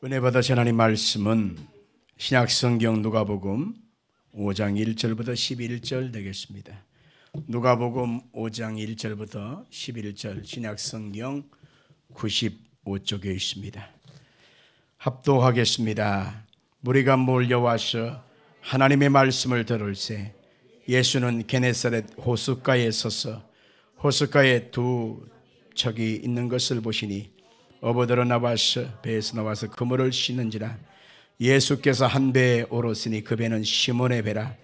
은혜 받으신 하나님 말씀은 신약성경 누가복음 5장 1절부터 11절 되겠습니다. 누가복음 5장 1절부터 11절 신약성경 95쪽에 있습니다. 합독하겠습니다. 무리가 몰려와서 하나님의 말씀을 들을새 예수는 게네사렛 호숫가에 서서 호숫가에 두 척이 있는 것을 보시니 어부들은 나와서 배에서 나와서 그물을 씻는지라. 예수께서 한 배에 오르시니 그 배는 시몬의 배라.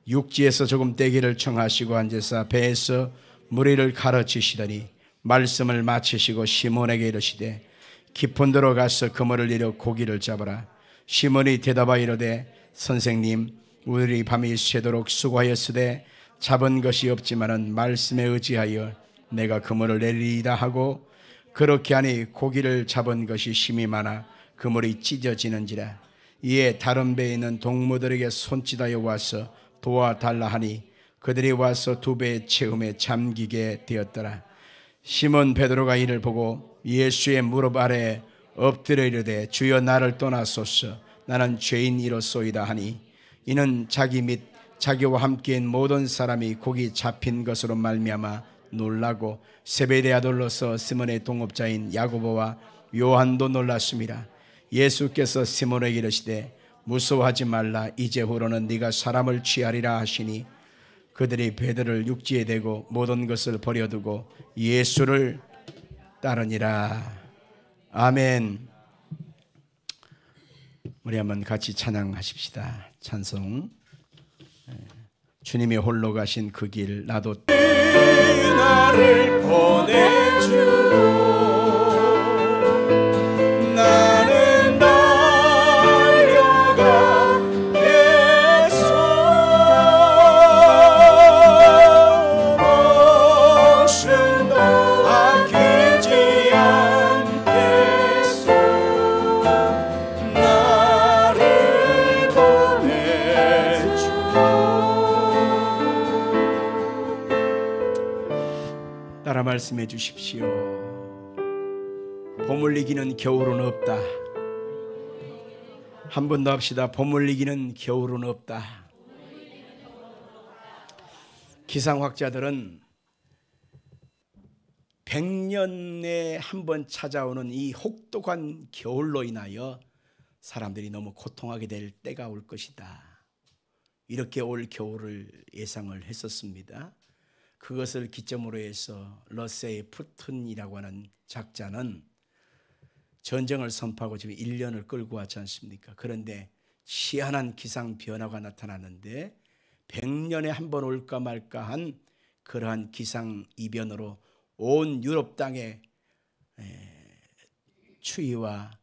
육지에서 조금 떼기를 청하시고 앉아서 배에서 무리를 가르치시더니 말씀을 마치시고 시몬에게 이르시되 깊은 데로 가서 그물을 내려 고기를 잡으라. 시몬이 대답하여 이르되 선생님, 우리 밤이 새도록 수고하였으되 잡은 것이 없지만은 말씀에 의지하여 내가 그물을 내리리이다 하고 그렇게 하니 고기를 잡은 것이 심히 많아 그물이 찢어지는지라. 이에 다른 배에 있는 동무들에게 손짓하여 와서 도와달라 하니 그들이 와서 두 배의 체음에 잠기게 되었더라. 시몬 베드로가 이를 보고 예수의 무릎 아래에 엎드려 이르되 주여 나를 떠나소서 나는 죄인이로소이다 하니 이는 자기 및 자기와 함께인 모든 사람이 고기 잡힌 것으로 말미암아 놀라고 세베대 아들로서 시몬의 동업자인 야고보와 요한도 놀랐습니다. 예수께서 시몬에게 이르시되 무서워하지 말라. 이제후로는 네가 사람을 취하리라 하시니 그들이 배들을 육지에 대고 모든 것을 버려두고 예수를 따르니라. 아멘. 우리 한번 같이 찬양하십시다. 찬송. 주님이 홀로 가신 그 길 나도 나를 보내주고 나는 달려가겠소. 목숨도 아끼지 않겠소. 나를 보내주고. 따라 말씀해 주십시오. 봄을 이기는 겨울은 없다. 한 번 더 합시다. 봄을 이기는 겨울은 없다. 기상학자들은 100년에 한 번 찾아오는 이 혹독한 겨울로 인하여 사람들이 너무 고통하게 될 때가 올 것이다. 이렇게 올 겨울을 예상을 했었습니다. 그것을 기점으로 해서 러셀 푸튼이라고 하는 작자는 전쟁을 선포하고 지금 1년을 끌고 왔지 않습니까? 그런데 희한한 기상 변화가 나타나는데 100년에 한 번 올까 말까 한 그러한 기상 이변으로 온 유럽 땅에 추위와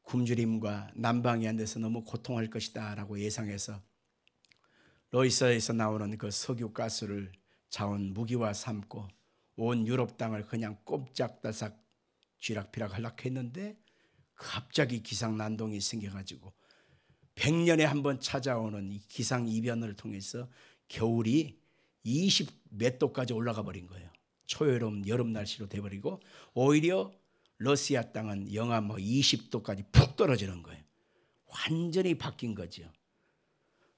굶주림과 난방이 안 돼서 너무 고통할 것이다 라고 예상해서 러시아에서 나오는 그 석유가스를 자원 무기화 삼고 온 유럽 땅을 그냥 꼼짝달싹 쥐락펴락 하락했는데 갑자기 기상난동이 생겨가지고 100년에 한 번 찾아오는 이 기상이변을 통해서 겨울이 20 몇 도까지 올라가 버린 거예요. 초여름 여름 날씨로 돼버리고 오히려 러시아 땅은 영하 20도까지 푹 떨어지는 거예요. 완전히 바뀐 거죠.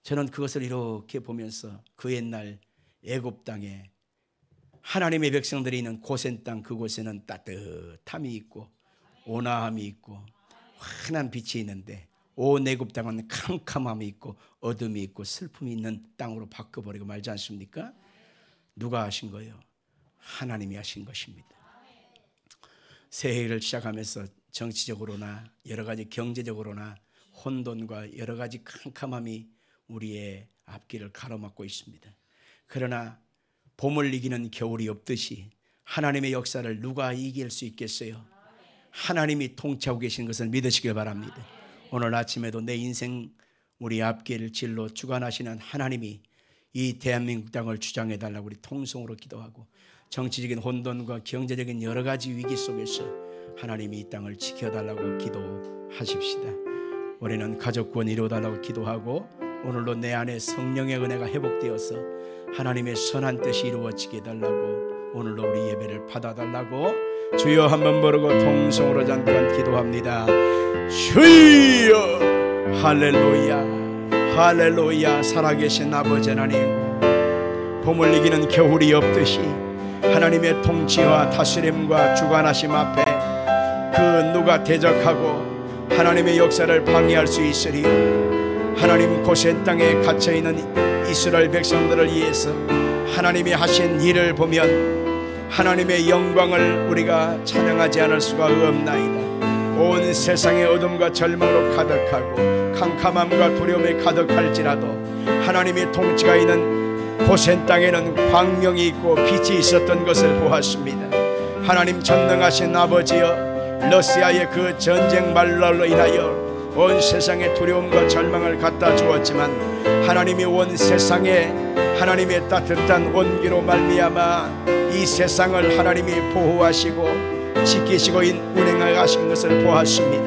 저는 그것을 이렇게 보면서 그 옛날 애굽 땅에 하나님의 백성들이 있는 고센 땅 그곳에는 따뜻함이 있고 온화함이 있고 환한 빛이 있는데 온 애굽 땅은 캄캄함이 있고 어둠이 있고 슬픔이 있는 땅으로 바꿔버리고 말지 않습니까? 누가 하신 거예요? 하나님이 하신 것입니다. 새해를 시작하면서 정치적으로나 여러 가지 경제적으로나 혼돈과 여러 가지 캄캄함이 우리의 앞길을 가로막고 있습니다. 그러나 봄을 이기는 겨울이 없듯이 하나님의 역사를 누가 이길 수 있겠어요? 하나님이 통치하고 계신 것을 믿으시길 바랍니다. 오늘 아침에도 내 인생 우리 앞길 진로 주관하시는 하나님이 이 대한민국 땅을 주장해달라고 우리 통성으로 기도하고 정치적인 혼돈과 경제적인 여러 가지 위기 속에서 하나님이 이 땅을 지켜달라고 기도하십시다. 우리는 가족 구원 이루어달라고 기도하고 오늘로 내 안에 성령의 은혜가 회복되어서 하나님의 선한 뜻이 이루어지게 해달라고 오늘로 우리 예배를 받아달라고 주여 한번 부르고 통성으로 잠깐 기도합니다. 주여. 할렐루야, 할렐루야. 살아계신 아버지 하나님, 봄을 이기는 겨울이 없듯이 하나님의 통치와 다스림과 주관하심 앞에 그 누가 대적하고 하나님의 역사를 방해할 수 있으리요. 하나님, 고센 땅에 갇혀있는 이스라엘 백성들을 위해서 하나님이 하신 일을 보면 하나님의 영광을 우리가 찬양하지 않을 수가 없나이다. 온 세상의 어둠과 절망으로 가득하고 캄캄함과 두려움에 가득할지라도 하나님의 통치가 있는 고센 땅에는 광명이 있고 빛이 있었던 것을 보았습니다. 하나님 전능하신 아버지여, 러시아의 그 전쟁 말로 인하여 온 세상에 두려움과 절망을 갖다 주었지만 하나님이 온 세상에 하나님의 따뜻한 온기로 말미암아 이 세상을 하나님이 보호하시고 지키시고 운행하신 것을 보았습니다.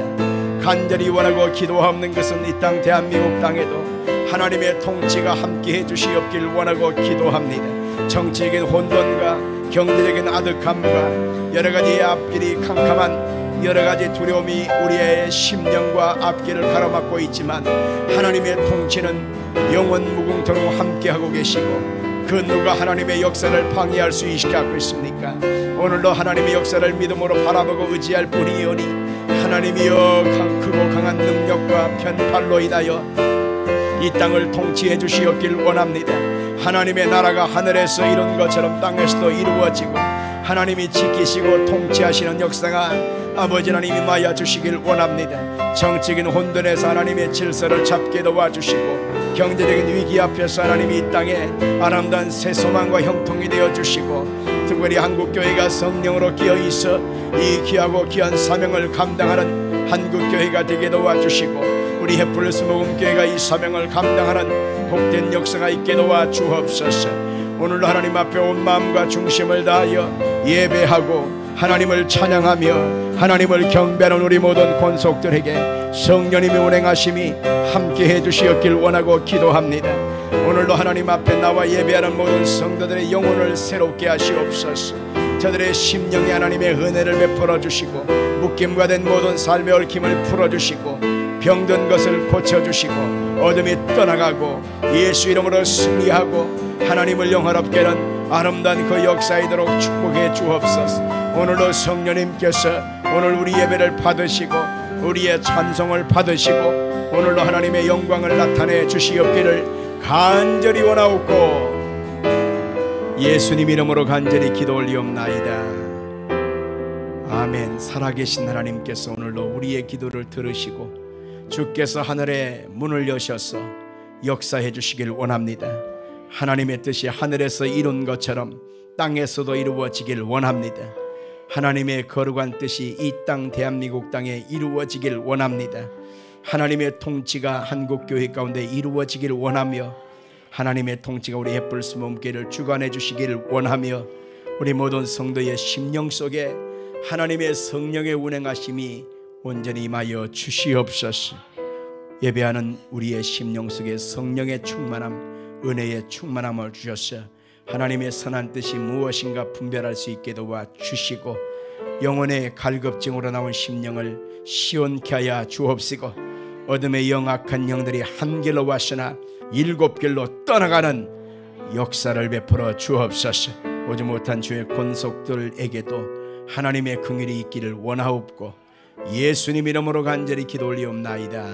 간절히 원하고 기도하는 것은 이 땅 대한민국 땅에도 하나님의 통치가 함께해 주시옵길 원하고 기도합니다. 정치적인 혼돈과 경제적인 아득함과 여러가지 앞길이 캄캄한 여러가지 두려움이 우리의 심령과 앞길을 가로막고 있지만 하나님의 통치는 영원 무궁토록 함께하고 계시고 그 누가 하나님의 역사를 방해할 수 있게 하고 있습니까? 오늘도 하나님의 역사를 믿음으로 바라보고 의지할 뿐이오니 하나님이여, 크고 강한 능력과 편팔로 인하여 이 땅을 통치해 주시옵길 원합니다. 하나님의 나라가 하늘에서 이룬 것처럼 땅에서도 이루어지고 하나님이 지키시고 통치하시는 역사가 아버지 하나님이 임하여 주시길 원합니다. 정치적인 혼돈에서 하나님의 질서를 잡게 도와주시고 경제적인 위기 앞에서 하나님이 이 땅에 아름다운 새 소망과 형통이 되어 주시고 특별히 한국교회가 성령으로 끼어있어 이 귀하고 귀한 사명을 감당하는 한국교회가 되게 도와주시고 우리 햇불스 모금교회가 이 사명을 감당하는 복된 역사가 있게 도와주옵소서. 오늘도 하나님 앞에 온 마음과 중심을 다하여 예배하고 하나님을 찬양하며 하나님을 경배하는 우리 모든 권속들에게 성령님의 운행하심이 함께해 주시었길 원하고 기도합니다. 오늘도 하나님 앞에 나와 예배하는 모든 성도들의 영혼을 새롭게 하시옵소서. 저들의 심령에 하나님의 은혜를 베풀어 주시고 묶임과 된 모든 삶의 얽힘을 풀어주시고 병든 것을 고쳐주시고 어둠이 떠나가고 예수 이름으로 승리하고 하나님을 영화롭게 하는 아름다운 그 역사이도록 축복해 주옵소서. 오늘도 성령님께서 오늘 우리 예배를 받으시고 우리의 찬송을 받으시고 오늘도 하나님의 영광을 나타내 주시옵기를 간절히 원하옵고 예수님 이름으로 간절히 기도 올리옵나이다. 아멘. 살아계신 하나님께서 오늘도 우리의 기도를 들으시고 주께서 하늘의 문을 여셔서 역사해 주시길 원합니다. 하나님의 뜻이 하늘에서 이룬 것처럼 땅에서도 이루어지길 원합니다. 하나님의 거룩한 뜻이 이 땅 대한민국 땅에 이루어지길 원합니다. 하나님의 통치가 한국교회 가운데 이루어지길 원하며 하나님의 통치가 우리 햇불스 몸교회를 주관해 주시길 원하며 우리 모든 성도의 심령 속에 하나님의 성령의 운행하심이 온전히 임하여 주시옵소서. 예배하는 우리의 심령 속에 성령의 충만함, 은혜의 충만함을 주셔서 하나님의 선한 뜻이 무엇인가 분별할 수 있게 도와주시고 영혼의 갈급증으로 나온 심령을 시원케 하여 주옵시고 어둠의 영악한 영들이 한 길로 왔으나 일곱 길로 떠나가는 역사를 베풀어 주옵소서. 오지 못한 주의 권속들에게도 하나님의 긍휼이 있기를 원하옵고 예수님 이름으로 간절히 기도 올리옵나이다.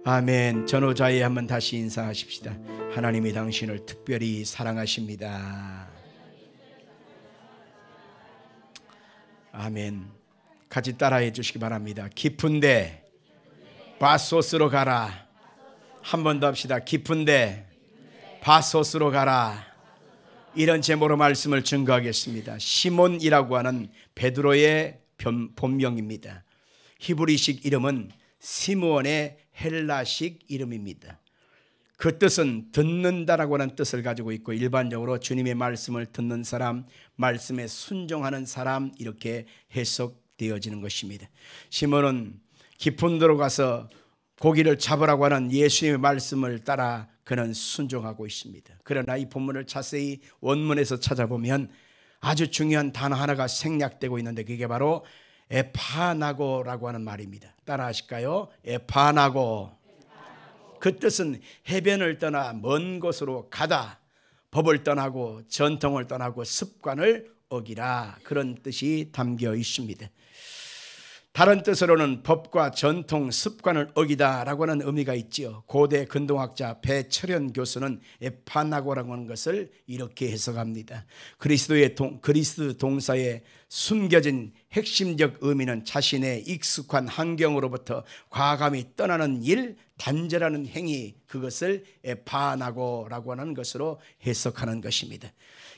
아멘. 전호자에 한번 다시 인사하십시다. 하나님이 당신을 특별히 사랑하십니다. 아멘. 같이 따라해 주시기 바랍니다. 깊은데 바소스로 가라. 한 번 더 합시다. 깊은데 바소스로 가라. 이런 제목으로 말씀을 증거하겠습니다. 시몬이라고 하는 베드로의 본명입니다. 히브리식 이름은 시므온의 헬라식 이름입니다. 그 뜻은 듣는다라고 하는 뜻을 가지고 있고 일반적으로 주님의 말씀을 듣는 사람, 말씀에 순종하는 사람 이렇게 해석되어지는 것입니다. 시몬은 깊은 데로 가서 고기를 잡으라고 하는 예수님의 말씀을 따라 그는 순종하고 있습니다. 그러나 이 본문을 자세히 원문에서 찾아보면 아주 중요한 단어 하나가 생략되고 있는데 그게 바로 에파나고라고 하는 말입니다. 따라 하실까요? 에파나고. 그 뜻은 해변을 떠나 먼 곳으로 가다, 법을 떠나고 전통을 떠나고 습관을 어기라, 그런 뜻이 담겨 있습니다. 다른 뜻으로는 법과 전통, 습관을 어기다라고 하는 의미가 있지요. 고대 근동학자 배철현 교수는 에파나고라고 하는 것을 이렇게 해석합니다. 그리스 동사에 숨겨진 핵심적 의미는 자신의 익숙한 환경으로부터 과감히 떠나는 일, 단절하는 행위, 그것을 에파나고라고 하는 것으로 해석하는 것입니다.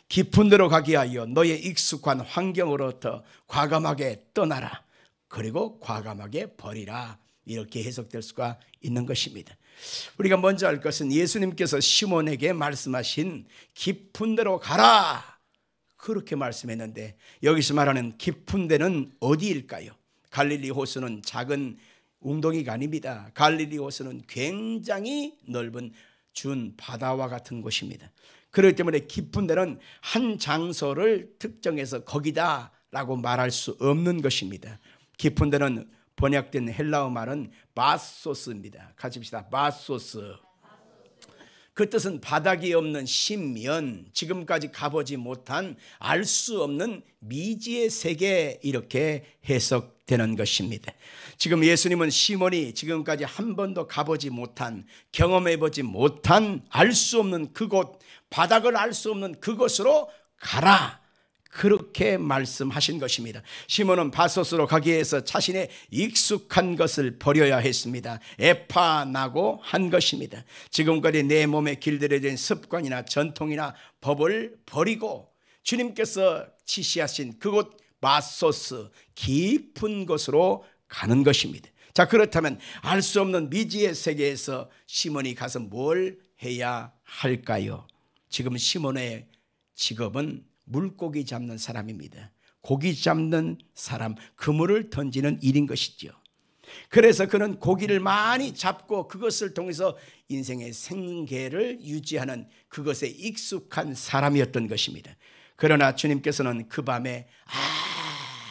깊은 데로 가기 위하여 너의 익숙한 환경으로부터 과감하게 떠나라, 그리고 과감하게 버리라, 이렇게 해석될 수가 있는 것입니다. 우리가 먼저 알 것은 예수님께서 시몬에게 말씀하신 깊은 데로 가라, 그렇게 말씀했는데 여기서 말하는 깊은 데는 어디일까요? 갈릴리 호수는 작은 웅덩이가 아닙니다. 갈릴리 호수는 굉장히 넓은 준 바다와 같은 곳입니다. 그렇기 때문에 깊은 데는 한 장소를 특정해서 거기다라고 말할 수 없는 것입니다. 깊은 데는 번역된 헬라어 말은 바소스입니다. 같이 봅시다. 바소스. 그 뜻은 바닥이 없는 심연, 지금까지 가보지 못한 알 수 없는 미지의 세계, 이렇게 해석되는 것입니다. 지금 예수님은 시몬이 지금까지 한 번도 가보지 못한, 경험해보지 못한, 알 수 없는 그곳, 바닥을 알 수 없는 그곳으로 가라, 그렇게 말씀하신 것입니다. 시몬은 바소스로 가기 위해서 자신의 익숙한 것을 버려야 했습니다. 에파나고 한 것입니다. 지금까지 내 몸에 길들여진 습관이나 전통이나 법을 버리고 주님께서 지시하신 그곳 바소스, 깊은 곳으로 가는 것입니다. 자, 그렇다면 알 수 없는 미지의 세계에서 시몬이 가서 뭘 해야 할까요? 지금 시몬의 직업은 물고기 잡는 사람입니다. 고기 잡는 사람, 그물을 던지는 일인 것이죠. 그래서 그는 고기를 많이 잡고 그것을 통해서 인생의 생계를 유지하는 그것에 익숙한 사람이었던 것입니다. 그러나 주님께서는 그 밤에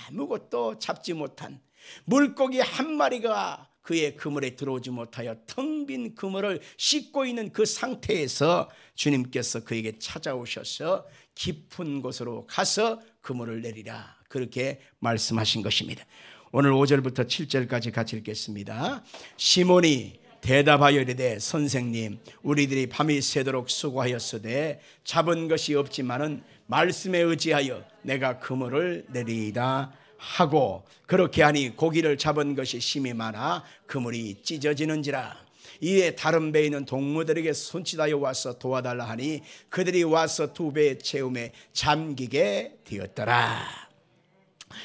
아무것도 잡지 못한, 물고기 한 마리가 그의 그물에 들어오지 못하여 텅 빈 그물을 씻고 있는 그 상태에서 주님께서 그에게 찾아오셔서 깊은 곳으로 가서 그물을 내리라, 그렇게 말씀하신 것입니다. 오늘 5절부터 7절까지 같이 읽겠습니다. 시몬이 대답하여 이르되 선생님, 우리들이 밤이 새도록 수고하였으되 잡은 것이 없지만은 말씀에 의지하여 내가 그물을 내리이다 하고, 그렇게 하니 고기를 잡은 것이 심히 많아 그물이 찢어지는지라. 이에 다른 배에 있는 동무들에게 손짓하여 와서 도와달라 하니 그들이 와서 두 배의 채움에 잠기게 되었더라.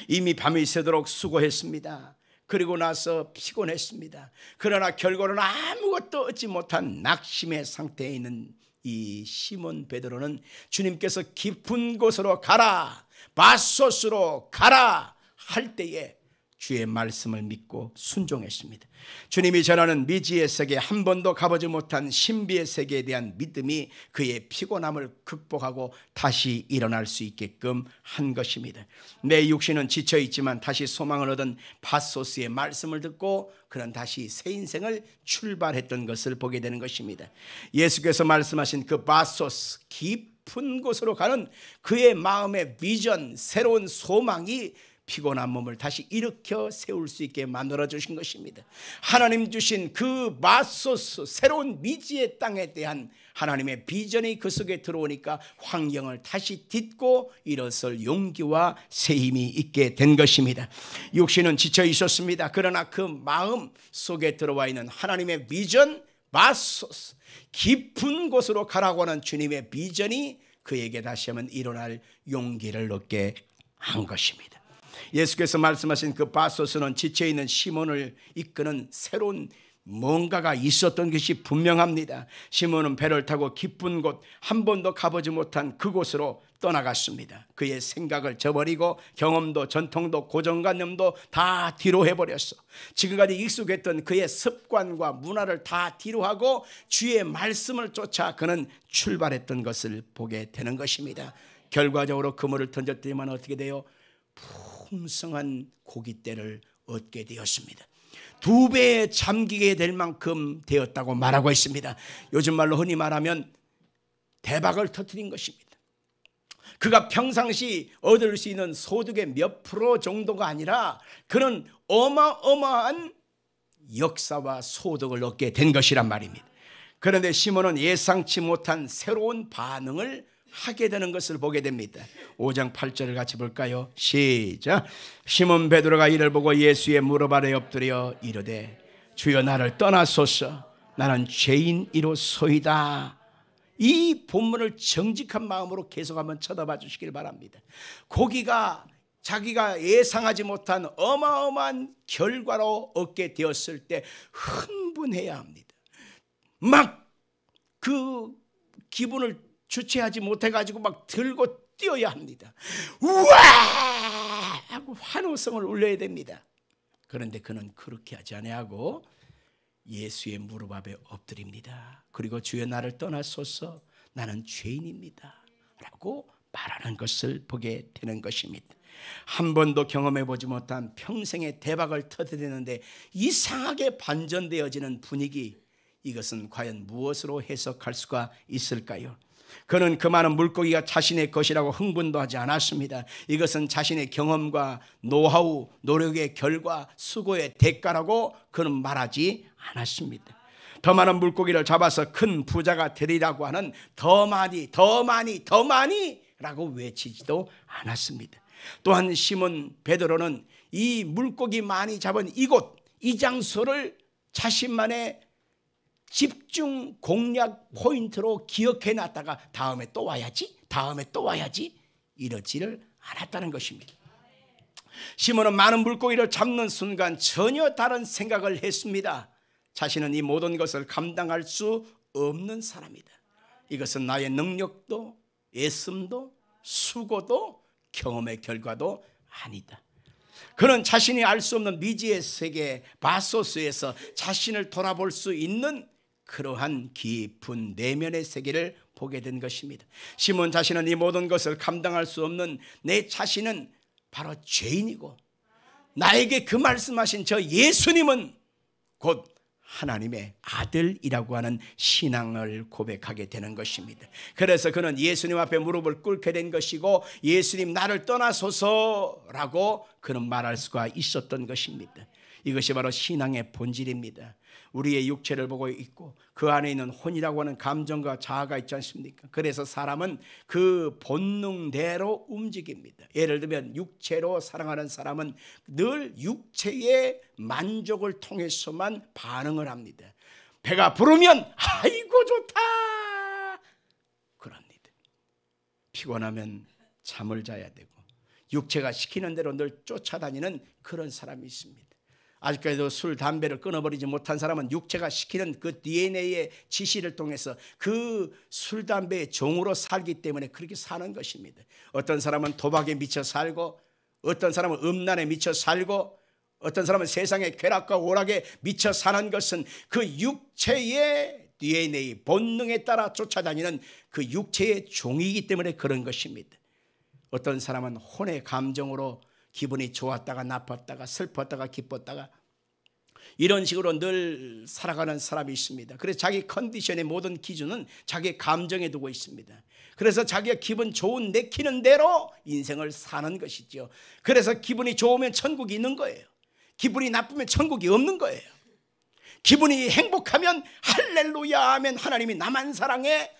이미 밤이 새도록 수고했습니다. 그리고 나서 피곤했습니다. 그러나 결과는 아무것도 얻지 못한 낙심의 상태에 있는 이 시몬 베드로는 주님께서 깊은 곳으로 가라, 바소스로 가라 할 때에 주의 말씀을 믿고 순종했습니다. 주님이 전하는 미지의 세계, 한 번도 가보지 못한 신비의 세계에 대한 믿음이 그의 피곤함을 극복하고 다시 일어날 수 있게끔 한 것입니다. 내 육신은 지쳐있지만 다시 소망을 얻은 바소스의 말씀을 듣고 그는 다시 새 인생을 출발했던 것을 보게 되는 것입니다. 예수께서 말씀하신 그 바소스, 깊은 곳으로 가는 그의 마음의 비전, 새로운 소망이 피곤한 몸을 다시 일으켜 세울 수 있게 만들어 주신 것입니다. 하나님 주신 그 바소스, 새로운 미지의 땅에 대한 하나님의 비전이 그 속에 들어오니까 환경을 다시 딛고 일어설 용기와 새 힘이 있게 된 것입니다. 육신은 지쳐 있었습니다. 그러나 그 마음 속에 들어와 있는 하나님의 비전, 바소스, 깊은 곳으로 가라고 하는 주님의 비전이 그에게 다시 한번 일어날 용기를 얻게 한 것입니다. 예수께서 말씀하신 그 바소스는 지쳐있는 시몬을 이끄는 새로운 뭔가가 있었던 것이 분명합니다. 시몬은 배를 타고 깊은 곳, 한 번도 가보지 못한 그곳으로 떠나갔습니다. 그의 생각을 저버리고 경험도 전통도 고정관념도 다 뒤로 해버렸어. 지금까지 익숙했던 그의 습관과 문화를 다 뒤로 하고 주의 말씀을 쫓아 그는 출발했던 것을 보게 되는 것입니다. 결과적으로 그물을 던졌더니만 어떻게 돼요? 풍성한 고깃대를 얻게 되었습니다. 2배 잠기게 될 만큼 되었다고 말하고 있습니다. 요즘 말로 흔히 말하면 대박을 터뜨린 것입니다. 그가 평상시 얻을 수 있는 소득의 몇 프로 정도가 아니라 그는 어마어마한 역사와 소득을 얻게 된 것이란 말입니다. 그런데 시몬은 예상치 못한 새로운 반응을 하게 되는 것을 보게 됩니다. 5장 8절을 같이 볼까요? 시작. 시몬 베드로가 이를 보고 예수의 무릎 아래 엎드려 이르되 주여 나를 떠나소서 나는 죄인이로소이다. 이 본문을 정직한 마음으로 계속 한번 쳐다봐 주시길 바랍니다. 고기가 자기가 예상하지 못한 어마어마한 결과로 얻게 되었을 때 흥분해야 합니다. 막 그 기분을 주체하지 못해가지고 막 들고 뛰어야 합니다. 우와! 하고 환호성을 울려야 됩니다. 그런데 그는 그렇게 하지 아니하고 예수의 무릎 앞에 엎드립니다. 그리고 주여 나를 떠나소서 나는 죄인입니다 라고 말하는 것을 보게 되는 것입니다. 한 번도 경험해 보지 못한 평생의 대박을 터뜨리는데 이상하게 반전되어지는 분위기, 이것은 과연 무엇으로 해석할 수가 있을까요? 그는 그 많은 물고기가 자신의 것이라고 흥분도 하지 않았습니다. 이것은 자신의 경험과 노하우, 노력의 결과, 수고의 대가라고 그는 말하지 않았습니다. 더 많은 물고기를 잡아서 큰 부자가 되리라고 하는 더 많이 라고 외치지도 않았습니다. 또한 시몬 베드로는 이 물고기 많이 잡은 이곳, 이 장소를 자신만의 집중 공략 포인트로 기억해 놨다가 다음에 또 와야지 이러지를 않았다는 것입니다. 시몬은 많은 물고기를 잡는 순간 전혀 다른 생각을 했습니다. 자신은 이 모든 것을 감당할 수 없는 사람이다. 이것은 나의 능력도 애씀도 수고도 경험의 결과도 아니다. 그는 자신이 알 수 없는 미지의 세계 바소스에서 자신을 돌아볼 수 있는 그러한 깊은 내면의 세계를 보게 된 것입니다. 시몬 자신은 이 모든 것을 감당할 수 없는 내 자신은 바로 죄인이고 나에게 그 말씀하신 저 예수님은 곧 하나님의 아들이라고 하는 신앙을 고백하게 되는 것입니다. 그래서 그는 예수님 앞에 무릎을 꿇게 된 것이고 예수님 나를 떠나소서라고 그는 말할 수가 있었던 것입니다. 이것이 바로 신앙의 본질입니다. 우리의 육체를 보고 있고 그 안에 있는 혼이라고 하는 감정과 자아가 있지 않습니까? 그래서 사람은 그 본능대로 움직입니다. 예를 들면 육체로 사랑하는 사람은 늘 육체의 만족을 통해서만 반응을 합니다. 배가 부르면 아이고 좋다 그럽니다. 피곤하면 잠을 자야 되고 육체가 시키는 대로 늘 쫓아다니는 그런 사람이 있습니다. 아직까지도 술, 담배를 끊어버리지 못한 사람은 육체가 시키는 그 DNA의 지시를 통해서 그 술, 담배의 종으로 살기 때문에 그렇게 사는 것입니다. 어떤 사람은 도박에 미쳐 살고 어떤 사람은 음란에 미쳐 살고 어떤 사람은 세상의 쾌락과 오락에 미쳐 사는 것은 그 육체의 DNA, 본능에 따라 쫓아다니는 그 육체의 종이기 때문에 그런 것입니다. 어떤 사람은 혼의 감정으로 기분이 좋았다가 나빴다가 슬펐다가 기뻤다가 이런 식으로 늘 살아가는 사람이 있습니다. 그래서 자기 컨디션의 모든 기준은 자기 감정에 두고 있습니다. 그래서 자기가 기분 좋은 내키는 대로 인생을 사는 것이죠. 그래서 기분이 좋으면 천국이 있는 거예요. 기분이 나쁘면 천국이 없는 거예요. 기분이 행복하면 할렐루야 하면 하나님이 나만 사랑해.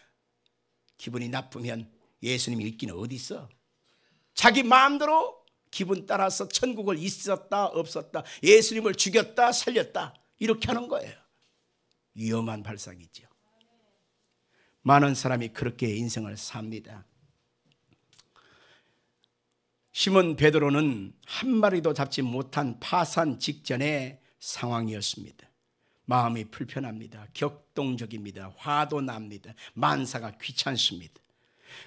기분이 나쁘면 예수님이 있기는 어디 있어. 자기 마음대로 기분 따라서 천국을 있었다 없었다 예수님을 죽였다 살렸다 이렇게 하는 거예요. 위험한 발상이죠. 많은 사람이 그렇게 인생을 삽니다. 시몬 베드로는 한 마리도 잡지 못한 파산 직전의 상황이었습니다. 마음이 불편합니다. 격동적입니다. 화도 납니다. 만사가 귀찮습니다.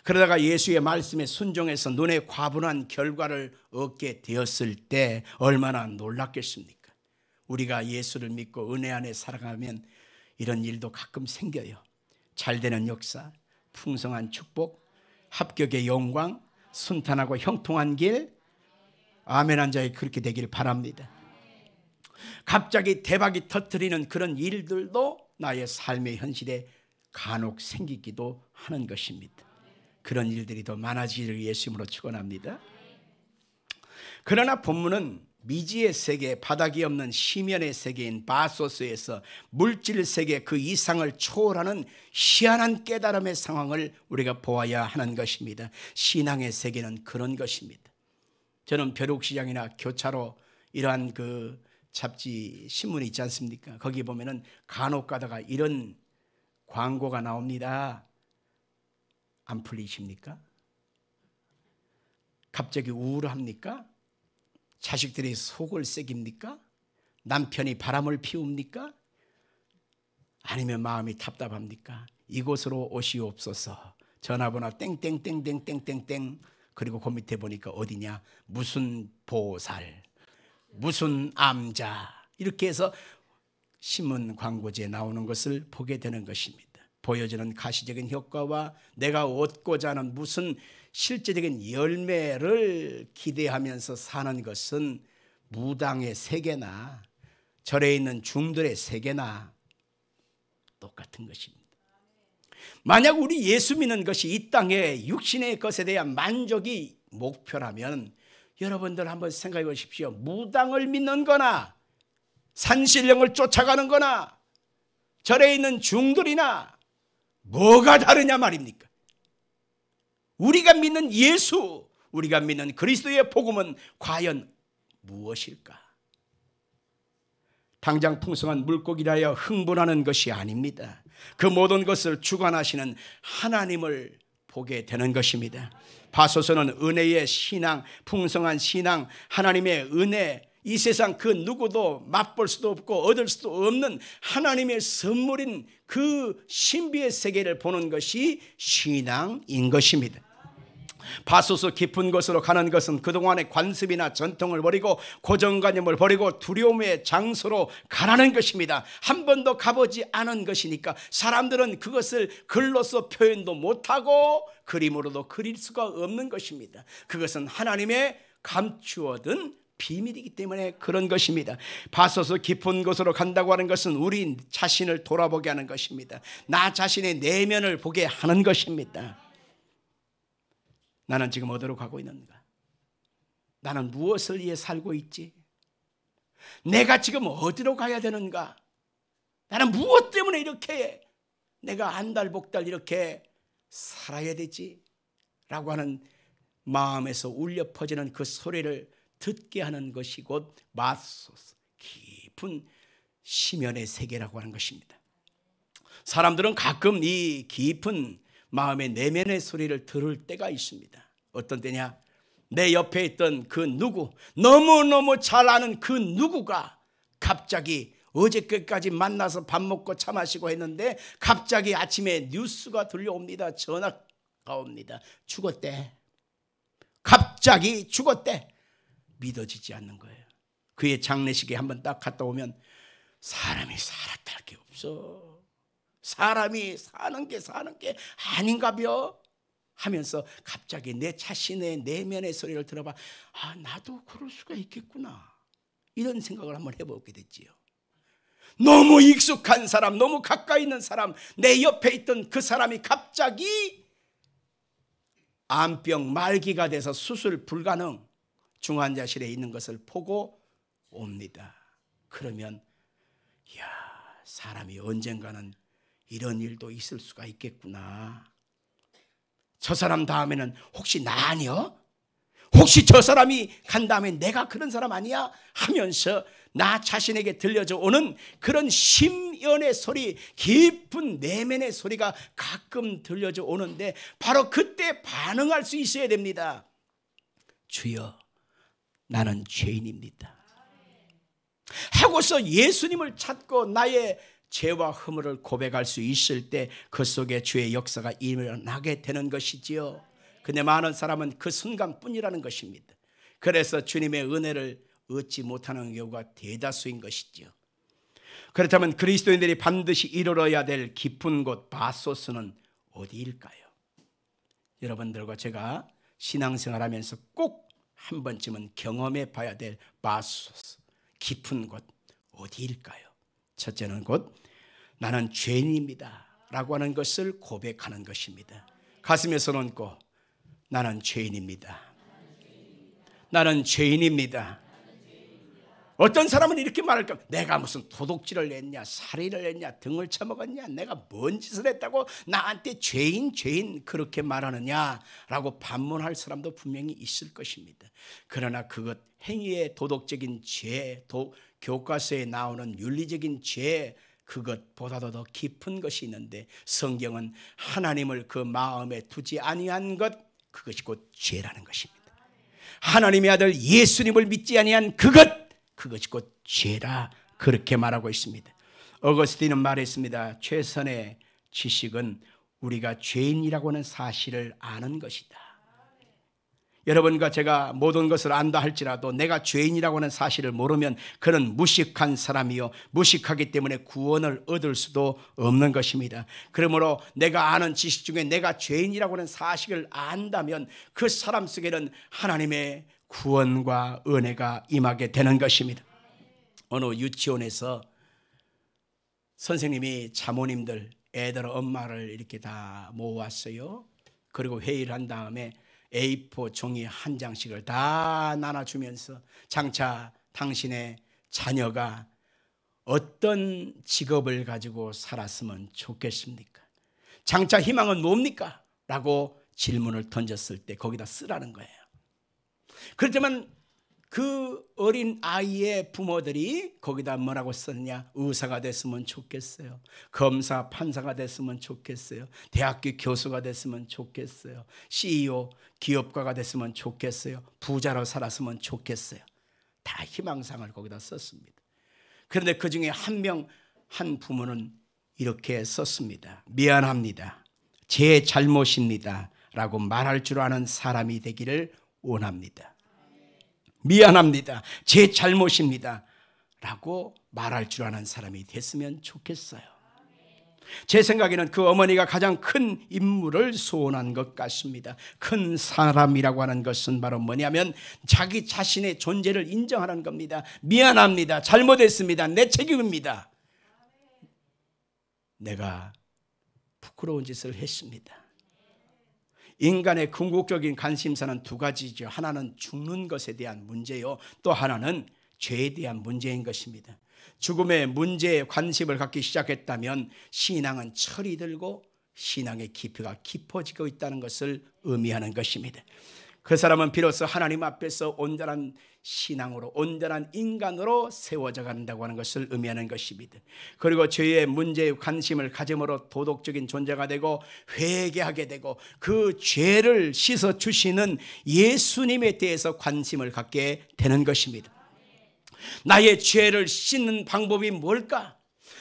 그러다가 예수의 말씀에 순종해서 눈에 과분한 결과를 얻게 되었을 때 얼마나 놀랐겠습니까? 우리가 예수를 믿고 은혜 안에 살아가면 이런 일도 가끔 생겨요. 잘 되는 역사, 풍성한 축복, 합격의 영광, 순탄하고 형통한 길, 아멘한 자에 그렇게 되길 바랍니다. 갑자기 대박이 터뜨리는 그런 일들도 나의 삶의 현실에 간혹 생기기도 하는 것입니다. 그런 일들이 더 많아지기를 예수님으로 축원합니다. 그러나 본문은 미지의 세계, 바닥이 없는 심연의 세계인 바소스에서 물질 세계 그 이상을 초월하는 희한한 깨달음의 상황을 우리가 보아야 하는 것입니다. 신앙의 세계는 그런 것입니다. 저는 벼룩시장이나 교차로 이러한 그 잡지 신문이 있지 않습니까? 거기 보면은 간혹 가다가 이런 광고가 나옵니다. 안 풀리십니까? 갑자기 우울합니까? 자식들이 속을 새깁니까? 남편이 바람을 피웁니까? 아니면 마음이 답답합니까? 이곳으로 오시옵소서. 전화번호 땡땡땡땡땡땡땡. 그리고 그 밑에 보니까 어디냐? 무슨 보살, 무슨 암자, 이렇게 해서 신문 광고지에 나오는 것을 보게 되는 것입니다. 보여지는 가시적인 효과와 내가 얻고자 하는 무슨 실제적인 열매를 기대하면서 사는 것은 무당의 세계나 절에 있는 중들의 세계나 똑같은 것입니다. 만약 우리 예수 믿는 것이 이 땅의 육신의 것에 대한 만족이 목표라면 여러분들 한번 생각해 보십시오. 무당을 믿는 거나 산신령을 쫓아가는 거나 절에 있는 중들이나 뭐가 다르냐 말입니까? 우리가 믿는 예수, 우리가 믿는 그리스도의 복음은 과연 무엇일까? 당장 풍성한 물고기라여 흥분하는 것이 아닙니다. 그 모든 것을 주관하시는 하나님을 보게 되는 것입니다. 바소서는 은혜의 신앙, 풍성한 신앙, 하나님의 은혜, 이 세상 그 누구도 맛볼 수도 없고 얻을 수도 없는 하나님의 선물인 그 신비의 세계를 보는 것이 신앙인 것입니다. 바소서 깊은 곳으로 가는 것은 그동안의 관습이나 전통을 버리고 고정관념을 버리고 두려움의 장소로 가라는 것입니다. 한 번도 가보지 않은 것이니까 사람들은 그것을 글로서 표현도 못하고 그림으로도 그릴 수가 없는 것입니다. 그것은 하나님의 감추어둔 비밀이기 때문에 그런 것입니다. 바소서 깊은 곳으로 간다고 하는 것은 우리 자신을 돌아보게 하는 것입니다. 나 자신의 내면을 보게 하는 것입니다. 나는 지금 어디로 가고 있는가? 나는 무엇을 위해 살고 있지? 내가 지금 어디로 가야 되는가? 나는 무엇 때문에 이렇게 내가 안달복달 이렇게 살아야 되지? 라고 하는 마음에서 울려 퍼지는 그 소리를 듣게 하는 것이 곧 바소스, 깊은 심연의 세계라고 하는 것입니다. 사람들은 가끔 이 깊은 마음의 내면의 소리를 들을 때가 있습니다. 어떤 때냐? 내 옆에 있던 그 누구, 너무너무 잘 아는 그 누구가 갑자기 어저께까지 만나서 밥 먹고 차 마시고 했는데 갑자기 아침에 뉴스가 들려옵니다. 전화가 옵니다. 죽었대. 갑자기 죽었대. 믿어지지 않는 거예요. 그의 장례식에 한번 딱 갔다 오면 사람이 살았다 할 게 없어. 사람이 사는 게 아닌가벼 하면서 갑자기 내 자신의 내면의 소리를 들어봐. 아, 나도 그럴 수가 있겠구나. 이런 생각을 한번 해보게 됐지요. 너무 익숙한 사람, 너무 가까이 있는 사람, 내 옆에 있던 그 사람이 갑자기 암병 말기가 돼서 수술 불가능 중환자실에 있는 것을 보고 옵니다. 그러면 이야, 사람이 언젠가는 이런 일도 있을 수가 있겠구나. 저 사람 다음에는 혹시 나 아니여? 혹시 저 사람이 간 다음에 내가 그런 사람 아니야? 하면서 나 자신에게 들려져 오는 그런 심연의 소리, 깊은 내면의 소리가 가끔 들려져 오는데 바로 그때 반응할 수 있어야 됩니다. 주여, 나는 죄인입니다 하고서 예수님을 찾고 나의 죄와 허물을 고백할 수 있을 때 그 속에 주의 역사가 일어나게 되는 것이지요. 근데 많은 사람은 그 순간뿐이라는 것입니다. 그래서 주님의 은혜를 얻지 못하는 경우가 대다수인 것이지요. 그렇다면 그리스도인들이 반드시 이르러야 될 깊은 곳 바소스는 어디일까요? 여러분들과 제가 신앙생활하면서 꼭 한 번쯤은 경험해 봐야 될 바소스, 깊은 곳 어디일까요? 첫째는 곧 나는 죄인입니다 라고 하는 것을 고백하는 것입니다. 가슴에 손 얹고 나는 죄인입니다. 나는 죄인입니다. 어떤 사람은 이렇게 말할까? 내가 무슨 도둑질을 했냐, 살인을 했냐, 등을 쳐먹었냐, 내가 뭔 짓을 했다고 나한테 죄인 그렇게 말하느냐라고 반문할 사람도 분명히 있을 것입니다. 그러나 그것 행위의 도덕적인 죄, 교과서에 나오는 윤리적인 죄, 그것보다도 더 깊은 것이 있는데 성경은 하나님을 그 마음에 두지 아니한 것, 그것이 곧 죄라는 것입니다. 하나님의 아들 예수님을 믿지 아니한 그것이 곧 죄라 그렇게 말하고 있습니다. 어거스틴은 말했습니다. 최선의 지식은 우리가 죄인이라고 하는 사실을 아는 것이다. 여러분과 제가 모든 것을 안다 할지라도 내가 죄인이라고 하는 사실을 모르면 그는 무식한 사람이요 무식하기 때문에 구원을 얻을 수도 없는 것입니다. 그러므로 내가 아는 지식 중에 내가 죄인이라고 하는 사실을 안다면 그 사람 속에는 하나님의 구원과 은혜가 임하게 되는 것입니다. 어느 유치원에서 선생님이 자모님들 애들 엄마를 이렇게 다 모았어요. 그리고 회의를 한 다음에 A4 종이 한 장씩을 다 나눠주면서 장차 당신의 자녀가 어떤 직업을 가지고 살았으면 좋겠습니까? 장차 희망은 뭡니까? 라고 질문을 던졌을 때 거기다 쓰라는 거예요. 그렇지만 그 어린 아이의 부모들이 거기다 뭐라고 썼냐? 의사가 됐으면 좋겠어요. 검사, 판사가 됐으면 좋겠어요. 대학교 교수가 됐으면 좋겠어요. CEO, 기업가가 됐으면 좋겠어요. 부자로 살았으면 좋겠어요. 다 희망상을 거기다 썼습니다. 그런데 그 중에 한 부모는 이렇게 썼습니다. 미안합니다. 제 잘못입니다. 라고 말할 줄 아는 사람이 되기를 원합니다. 미안합니다. 제 잘못입니다. 라고 말할 줄 아는 사람이 됐으면 좋겠어요. 제 생각에는 그 어머니가 가장 큰 임무를 소원한 것 같습니다. 큰 사람이라고 하는 것은 바로 뭐냐면 자기 자신의 존재를 인정하는 겁니다. 미안합니다. 잘못했습니다. 내 책임입니다. 내가 부끄러운 짓을 했습니다. 인간의 궁극적인 관심사는 두 가지죠. 하나는 죽는 것에 대한 문제요. 또 하나는 죄에 대한 문제인 것입니다. 죽음의 문제에 관심을 갖기 시작했다면 신앙은 철이 들고 신앙의 깊이가 깊어지고 있다는 것을 의미하는 것입니다. 그 사람은 비로소 하나님 앞에서 온전한 신앙으로 온전한 인간으로 세워져 간다고 하는 것을 의미하는 것입니다. 그리고 죄의 문제에 관심을 가짐으로 도덕적인 존재가 되고 회개하게 되고 그 죄를 씻어주시는 예수님에 대해서 관심을 갖게 되는 것입니다. 나의 죄를 씻는 방법이 뭘까?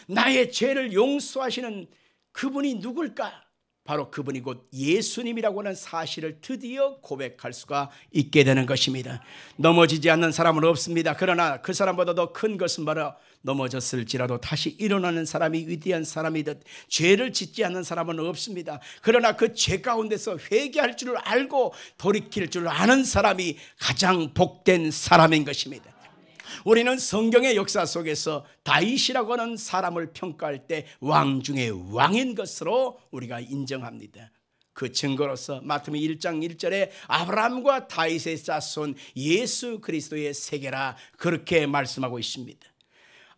나의 죄를 용서하시는 그분이 누굴까? 바로 그분이 곧 예수님이라고 하는 사실을 드디어 고백할 수가 있게 되는 것입니다. 넘어지지 않는 사람은 없습니다. 그러나 그 사람보다 더 큰 것은 바로 넘어졌을지라도 다시 일어나는 사람이 위대한 사람이듯 죄를 짓지 않는 사람은 없습니다. 그러나 그 죄 가운데서 회개할 줄 알고 돌이킬 줄 아는 사람이 가장 복된 사람인 것입니다. 우리는 성경의 역사 속에서 다윗이라고 하는 사람을 평가할 때 왕 중에 왕인 것으로 우리가 인정합니다. 그 증거로서 마태복음 1장 1절에 아브라함과 다윗의 자손 예수 그리스도의 세계라 그렇게 말씀하고 있습니다.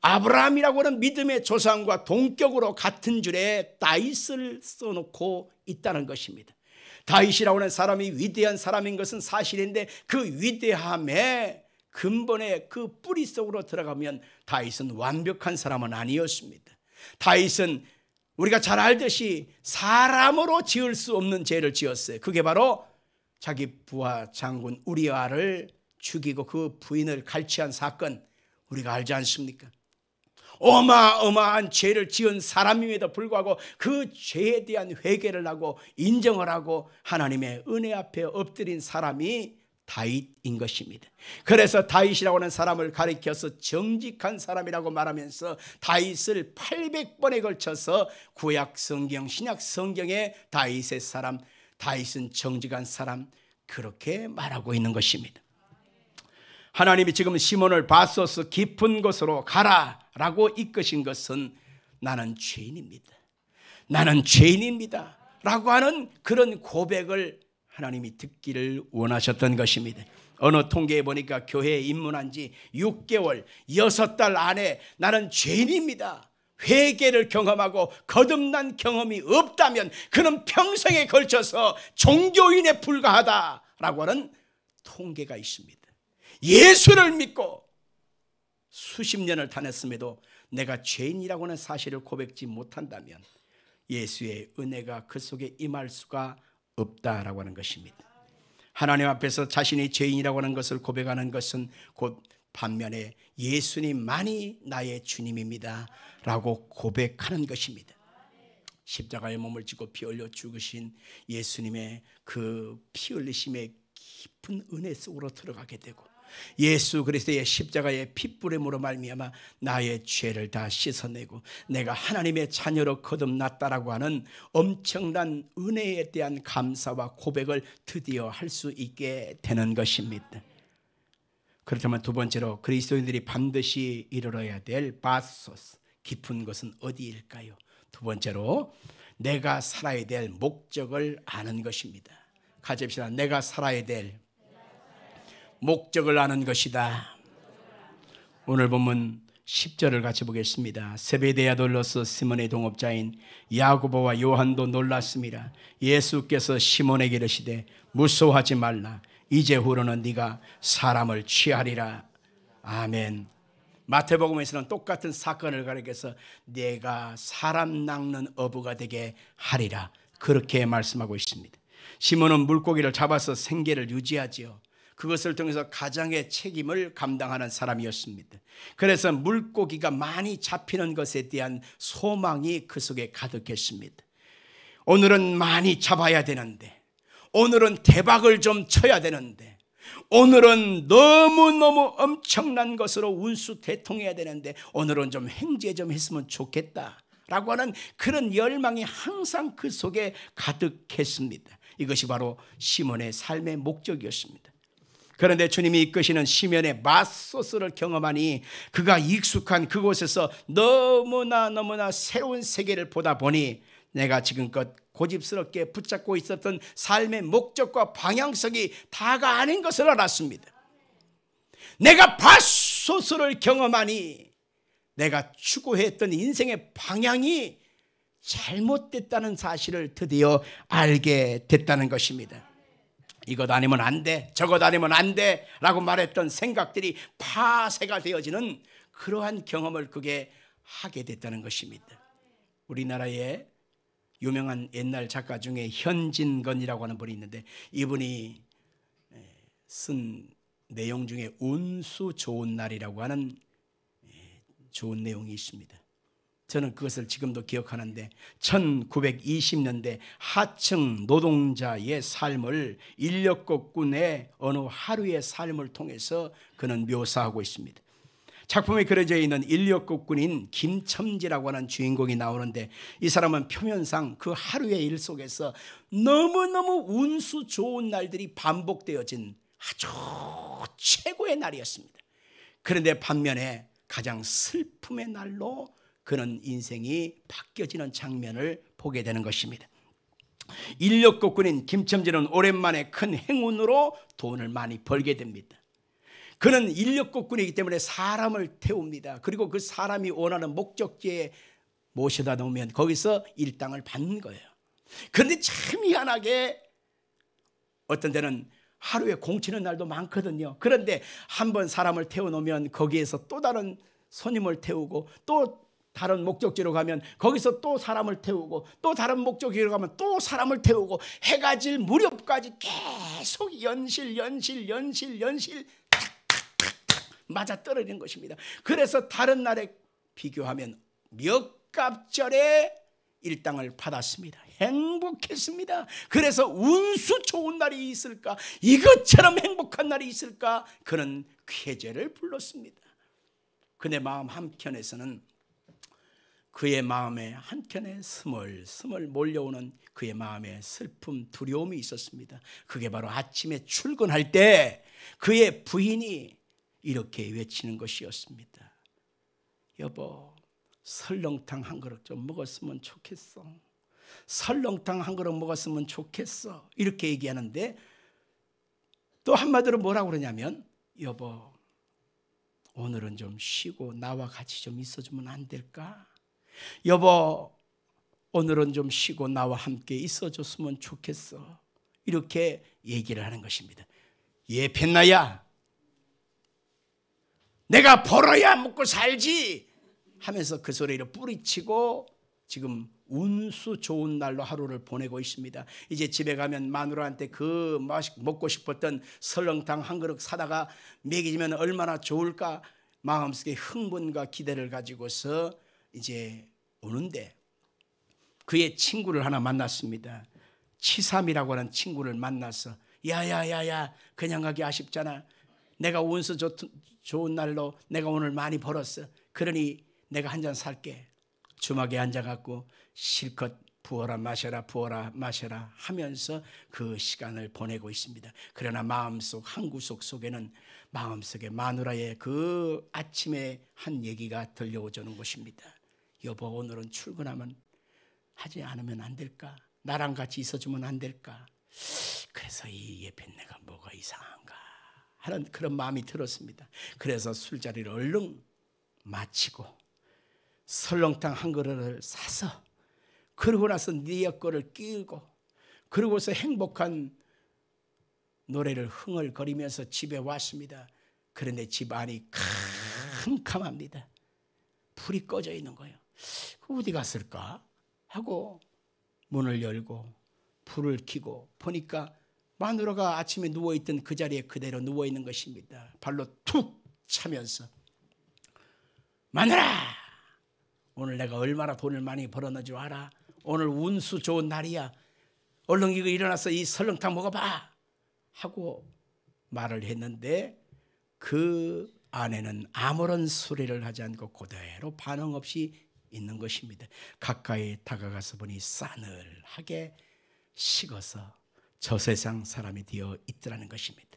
아브라함이라고 하는 믿음의 조상과 동격으로 같은 줄에 다윗을 써놓고 있다는 것입니다. 다윗이라고 하는 사람이 위대한 사람인 것은 사실인데 그 위대함에 근본의 그 뿌리 속으로 들어가면 다윗은 완벽한 사람은 아니었습니다. 다윗은 우리가 잘 알듯이 사람으로 지을 수 없는 죄를 지었어요. 그게 바로 자기 부하 장군 우리아를 죽이고 그 부인을 갈취한 사건, 우리가 알지 않습니까? 어마어마한 죄를 지은 사람임에도 불구하고 그 죄에 대한 회개를 하고 인정을 하고 하나님의 은혜 앞에 엎드린 사람이 다윗인 것입니다. 그래서 다윗이라고 하는 사람을 가리켜서 정직한 사람이라고 말하면서 다윗을 800번에 걸쳐서 구약 성경, 신약 성경에 다윗의 사람, 다윗은 정직한 사람, 그렇게 말하고 있는 것입니다. 하나님이 지금 시몬을 바소스 깊은 곳으로 가라라고 이끄신 것은 나는 죄인입니다, 나는 죄인입니다 라고 하는 그런 고백을 하나님이 듣기를 원하셨던 것입니다. 어느 통계에 보니까 교회에 입문한 지 6개월 6달 안에 나는 죄인입니다, 회개를 경험하고 거듭난 경험이 없다면 그는 평생에 걸쳐서 종교인에 불과하다라고 하는 통계가 있습니다. 예수를 믿고 수십 년을 다녔음에도 내가 죄인이라고 하는 사실을 고백지 못한다면 예수의 은혜가 그 속에 임할 수가 없다라고 하는 것입니다. 하나님 앞에서 자신이 죄인이라고 하는 것을 고백하는 것은 곧 반면에 예수님만이 나의 주님입니다 라고 고백하는 것입니다. 십자가의 몸을 지고 피 흘려 죽으신 예수님의 그 피 흘리심의 깊은 은혜 속으로 들어가게 되고 예수 그리스도의 십자가의 핏부림으로 말미암아 나의 죄를 다 씻어내고 내가 하나님의 자녀로 거듭났다라고 하는 엄청난 은혜에 대한 감사와 고백을 드디어 할 수 있게 되는 것입니다. 그렇다면 두 번째로 그리스도인들이 반드시 이르러야 될 바소스 깊은 것은 어디일까요? 두 번째로 내가 살아야 될 목적을 아는 것입니다. 같이 합시다. 내가 살아야 될 목적을 아는 것이다. 오늘 본문 10절을 같이 보겠습니다. 세베대야 돌로서 시몬의 동업자인 야고보와 요한도 놀랐습니다. 예수께서 시몬에게 이르시되 무서워하지 말라. 이제후로는 네가 사람을 취하리라. 아멘. 마태복음에서는 똑같은 사건을 가리켜서 내가 사람 낚는 어부가 되게 하리라, 그렇게 말씀하고 있습니다. 시몬은 물고기를 잡아서 생계를 유지하지요. 그것을 통해서 가장의 책임을 감당하는 사람이었습니다. 그래서 물고기가 많이 잡히는 것에 대한 소망이 그 속에 가득했습니다. 오늘은 많이 잡아야 되는데, 오늘은 대박을 좀 쳐야 되는데, 오늘은 너무너무 엄청난 것으로 운수대통해야 되는데 오늘은 좀 행제 좀 했으면 좋겠다라고 하는 그런 열망이 항상 그 속에 가득했습니다. 이것이 바로 시몬의 삶의 목적이었습니다. 그런데 주님이 이끄시는 시몬의 바소스를 경험하니 그가 익숙한 그곳에서 너무나 새로운 세계를 보다 보니 내가 지금껏 고집스럽게 붙잡고 있었던 삶의 목적과 방향성이 다가 아닌 것을 알았습니다. 내가 바소스를 경험하니 내가 추구했던 인생의 방향이 잘못됐다는 사실을 드디어 알게 됐다는 것입니다. 이것 아니면 안 돼, 저것 아니면 안 돼 라고 말했던 생각들이 파쇄가 되어지는 그러한 경험을 그게 하게 됐다는 것입니다. 우리나라에 유명한 옛날 작가 중에 현진건이라고 하는 분이 있는데 이분이 쓴 내용 중에 운수 좋은 날이라고 하는 좋은 내용이 있습니다. 저는 그것을 지금도 기억하는데 1920년대 하층 노동자의 삶을 인력거꾼의 어느 하루의 삶을 통해서 그는 묘사하고 있습니다. 작품에 그려져 있는 인력거꾼인 김첨지라고 하는 주인공이 나오는데 이 사람은 표면상 그 하루의 일 속에서 너무너무 운수 좋은 날들이 반복되어진 아주 최고의 날이었습니다. 그런데 반면에 가장 슬픔의 날로 그는 인생이 바뀌어지는 장면을 보게 되는 것입니다. 인력거꾼인 김첨지는 오랜만에 큰 행운으로 돈을 많이 벌게 됩니다. 그는 인력거꾼이기 때문에 사람을 태웁니다. 그리고 그 사람이 원하는 목적지에 모셔다 놓으면 거기서 일당을 받는 거예요. 그런데 참 희한하게 어떤 때는 하루에 공치는 날도 많거든요. 그런데 한번 사람을 태워놓으면 거기에서 또 다른 손님을 태우고 또 다른 목적지로 가면 거기서 또 사람을 태우고 또 다른 목적지로 가면 또 사람을 태우고 해가 질 무렵까지 계속 연실 맞아 떨어지는 것입니다. 그래서 다른 날에 비교하면 몇 갑절의 일당을 받았습니다. 행복했습니다. 그래서 운수 좋은 날이 있을까, 이것처럼 행복한 날이 있을까, 그는 쾌재를 불렀습니다. 그의 마음 한켠에서는 그의 마음에 한켠에 스멀스멀 몰려오는 그의 마음에 슬픔, 두려움이 있었습니다. 그게 바로 아침에 출근할 때 그의 부인이 이렇게 외치는 것이었습니다. 여보, 설렁탕 한 그릇 좀 먹었으면 좋겠어. 설렁탕 한 그릇 먹었으면 좋겠어. 이렇게 얘기하는데 또 한마디로 뭐라고 그러냐면, 여보, 오늘은 좀 쉬고 나와 같이 좀 있어주면 안 될까? 여보, 오늘은 좀 쉬고 나와 함께 있어줬으면 좋겠어. 이렇게 얘기를 하는 것입니다. 예, 펜나야, 내가 벌어야 먹고 살지 하면서 그 소리를 뿌리치고 지금 운수 좋은 날로 하루를 보내고 있습니다. 이제 집에 가면 마누라한테 그 먹고 싶었던 설렁탕 한 그릇 사다가 먹이면 얼마나 좋을까 마음속에 흥분과 기대를 가지고서 이제 오는데, 그의 친구를 하나 만났습니다. 치삼이라고 하는 친구를 만나서, 야야야야, 그냥 가기 아쉽잖아. 내가 운수 좋은 날로 내가 오늘 많이 벌었어. 그러니 내가 한 잔 살게. 주막에 앉아갖고 실컷 부어라 마셔라 부어라 마셔라 하면서 그 시간을 보내고 있습니다. 그러나 마음속 한 구석 속에는 마음속에 마누라의 그 아침에 한 얘기가 들려오는 것입니다. 여보, 오늘은 출근하면 하지 않으면 안 될까? 나랑 같이 있어주면 안 될까? 그래서 이 예편네가 뭐가 이상한가 하는 그런 마음이 들었습니다. 그래서 술자리를 얼른 마치고 설렁탕 한 그릇을 사서, 그러고 나서 네 여거를 끼우고, 그러고서 행복한 노래를 흥얼거리면서 집에 왔습니다. 그런데 집 안이 캄캄합니다. 불이 꺼져 있는 거예요. 어디 갔을까 하고 문을 열고 불을 켜고 보니까 마누라가 아침에 누워있던 그 자리에 그대로 누워있는 것입니다. 발로 툭 차면서, 마누라, 오늘 내가 얼마나 돈을 많이 벌었는 줄 알아? 오늘 운수 좋은 날이야. 얼른 이거 일어나서 이 설렁탕 먹어봐 하고 말을 했는데, 그 아내는 아무런 소리를 하지 않고 그대로 반응 없이 있는 것입니다. 가까이 다가가서 보니 싸늘하게 식어서 저 세상 사람이 되어 있더라는 것입니다.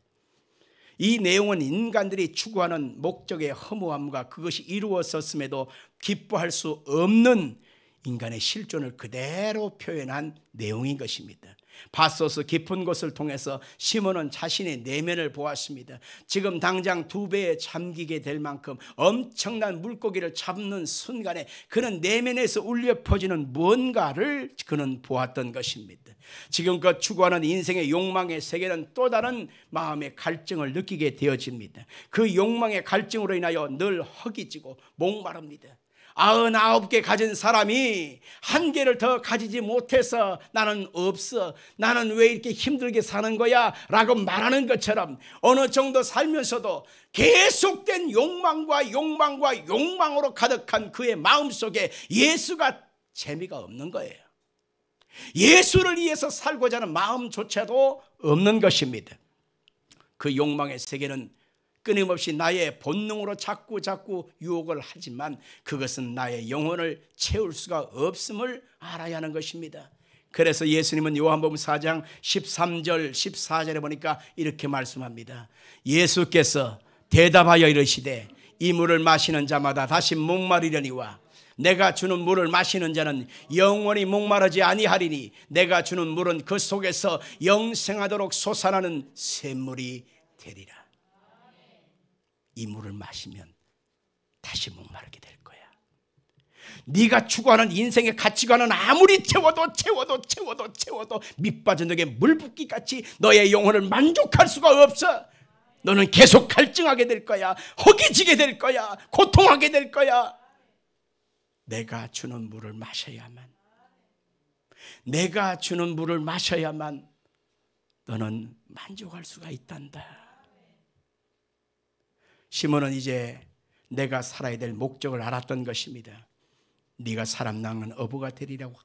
이 내용은 인간들이 추구하는 목적의 허무함과 그것이 이루어졌음에도 기뻐할 수 없는 인간의 실존을 그대로 표현한 내용인 것입니다. 밭소스 깊은 곳을 통해서 시몬은 자신의 내면을 보았습니다. 지금 당장 2배에 잠기게 될 만큼 엄청난 물고기를 잡는 순간에 그는 내면에서 울려 퍼지는 뭔가를 그는 보았던 것입니다. 지금껏 추구하는 인생의 욕망의 세계는 또 다른 마음의 갈증을 느끼게 되어집니다. 그 욕망의 갈증으로 인하여 늘 허기지고 목마릅니다. 99개 가진 사람이 1개를 더 가지지 못해서 나는 없어, 나는 왜 이렇게 힘들게 사는 거야 라고 말하는 것처럼 어느 정도 살면서도 계속된 욕망으로 가득한 그의 마음속에 예수가 재미가 없는 거예요. 예수를 위해서 살고자 하는 마음조차도 없는 것입니다. 그 욕망의 세계는 끊임없이 나의 본능으로 자꾸 유혹을 하지만 그것은 나의 영혼을 채울 수가 없음을 알아야 하는 것입니다. 그래서 예수님은 요한복음 4장 13절 14절에 보니까 이렇게 말씀합니다. 예수께서 대답하여 이르시되 이 물을 마시는 자마다 다시 목마르려니와 내가 주는 물을 마시는 자는 영원히 목마르지 아니하리니 내가 주는 물은 그 속에서 영생하도록 솟아나는 샘물이 되리라. 이 물을 마시면 다시 목마르게 될 거야. 네가 추구하는 인생의 가치관은 아무리 채워도 밑 빠진 덕에 물 붓기 같이 너의 영혼을 만족할 수가 없어. 너는 계속 갈증하게 될 거야. 허기지게 될 거야. 고통하게 될 거야. 내가 주는 물을 마셔야만 너는 만족할 수가 있단다. 시몬은 이제 내가 살아야 될 목적을 알았던 것입니다. 네가 사람 낳는 어부가 되리라고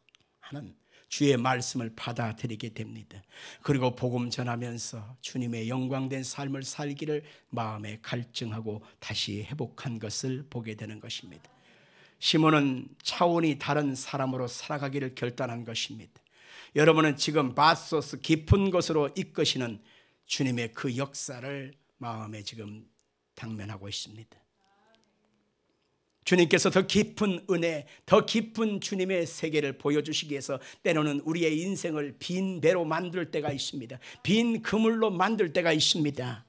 하는 주의 말씀을 받아들이게 됩니다. 그리고 복음 전하면서 주님의 영광된 삶을 살기를 마음에 갈증하고 다시 회복한 것을 보게 되는 것입니다. 시몬은 차원이 다른 사람으로 살아가기를 결단한 것입니다. 여러분은 지금 바소스 깊은 곳으로 이끄시는 주님의 그 역사를 마음에 지금 당면하고 있습니다. 주님께서 더 깊은 은혜, 더 깊은 주님의 세계를 보여주시기 위해서 때로는 우리의 인생을 빈 배로 만들 때가 있습니다. 빈 그물로 만들 때가 있습니다.